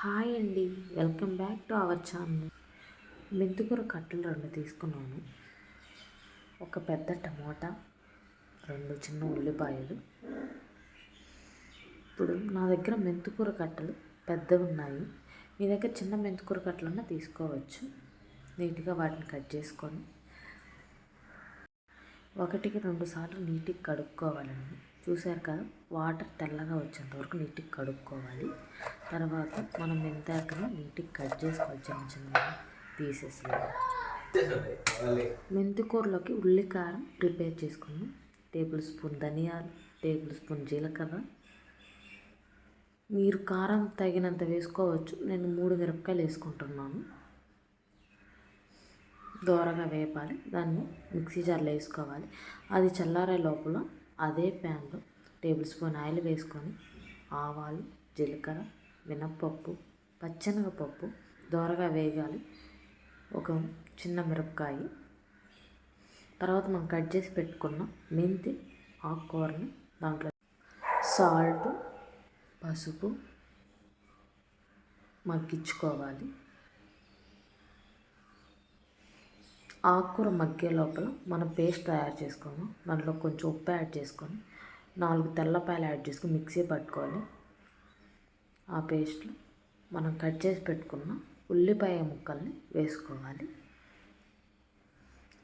Hi అండి, welcome back to our channel. మెంతికూర కట్టలు 2 తీసుకున్నాను. ఒక పెద్ద టమోటా, 2 చిన్న ఉల్లిపాయలు. ఇప్పుడు నా దగ్గర మెంతికూర కట్టలు పెద్దవి ఉన్నాయి. మీ దగ్గర చిన్న మెంతికూర కట్టలన్నా తీసుకోవచ్చు. నీట్గా వాటిని కట్ చేసుకొని 1కి 2 సార్లు నీట్గా కడుక్కోవాలండి. చూసారు కదా, వాటర్ తెల్లగా వచ్చేంత వరకు నీట్గా కడుక్కోవాలి. తర్వాత మనం మెంతాకుని నీట్గా కట్ చేసుకోవాలి చిన్న చిన్న పీసెస్లో. మెంతికూరలోకి ఉల్లికారం ప్రిపేర్ చేసుకున్నాం. 1 టేబుల్ స్పూన్ ధనియాలు, 1 టేబుల్ స్పూన్ జీలకర్ర. మీరు కారం తగినంత వేసుకోవచ్చు. నేను 3 మిరపకాయలు వేసుకుంటున్నాను. దోరగా వేపాలి. దాన్ని మిక్సీ జార్లో వేసుకోవాలి. అది చల్లారే లోపల అదే ప్యాన్లో 1 టేబుల్ స్పూన్ ఆయిల్ వేసుకొని ఆవాలు, జీలకర్ర, మినప్పప్పు, పచ్చెనగపప్పు దోరగా వేగాలి. ఒక చిన్న మిరపకాయ, తర్వాత మనం కట్ చేసి పెట్టుకున్న మెంతి ఆకుకూరని దాంట్లో సాల్ట్, పసుపు మగ్గించుకోవాలి. ఆకుకూర మగ్గే లోపల మనం పేస్ట్ తయారు చేసుకున్నాం. దాంట్లో కొంచెం ఉప్పు యాడ్ చేసుకొని 4 తెల్లపాయలు యాడ్ చేసుకొని మిక్సీ పట్టుకొని ఆ పేస్ట్లో మనం కట్ చేసి పెట్టుకున్న ఉల్లిపాయ ముక్కల్ని వేసుకోవాలి.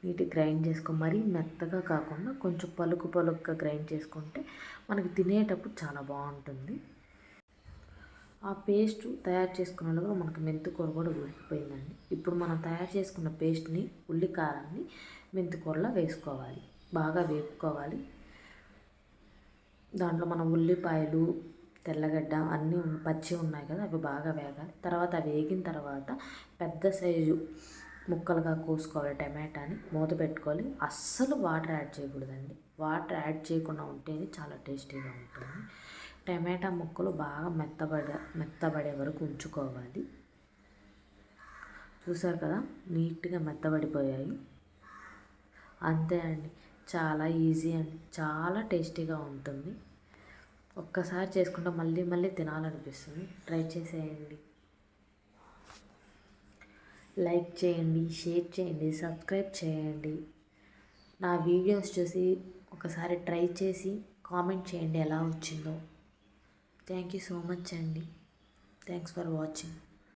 నీట్గా గ్రైండ్ చేసుకో. మరీ మెత్తగా కాకుండా కొంచెం పలుకుగా గ్రైండ్ చేసుకుంటే మనకి తినేటప్పుడు చాలా బాగుంటుంది. ఆ పేస్ట్ తయారు చేసుకున్నప్పుడు మనకు మెంతికూర కూడా ఉడికిపోయిందండి. ఇప్పుడు మనం తయారు చేసుకున్న పేస్ట్ని, ఉల్లికారాన్ని మెంతికూరలో వేసుకోవాలి. బాగా వేపుకోవాలి. దాంట్లో మనం ఉల్లిపాయలు, తెల్లగడ్డ అన్నీ పచ్చి ఉన్నాయి కదా, అవి బాగా వేగాలి. తర్వాత వేగిన తర్వాత పెద్ద సైజు ముక్కలుగా కోసుకోవాలి. టమాటాని మూత పెట్టుకోవాలి. అస్సలు వాటర్ యాడ్ చేయకూడదండి. వాటర్ యాడ్ చేయకుండా ఉంటేనే చాలా టేస్టీగా ఉంటుంది. టమాటా ముక్కలు బాగా మెత్తబడే వరకు ఉంచుకోవాలి. చూసారు కదా, నీట్గా మెత్తబడిపోయాయి. అంతే అండి, చాలా ఈజీ అండి, చాలా టేస్టీగా ఉంటుంది. ఒక్కసారి చేసుకుంటే మళ్ళీ మళ్ళీ తినాలనిపిస్తుంది. ట్రై చేసేయండి. లైక్ చేయండి, షేర్ చేయండి, సబ్స్క్రైబ్ చేయండి. నా వీడియోస్ చూసి ఒకసారి ట్రై చేసి కామెంట్ చేయండి ఎలా వచ్చిందో. Thank you so much, Andy. Thanks for watching.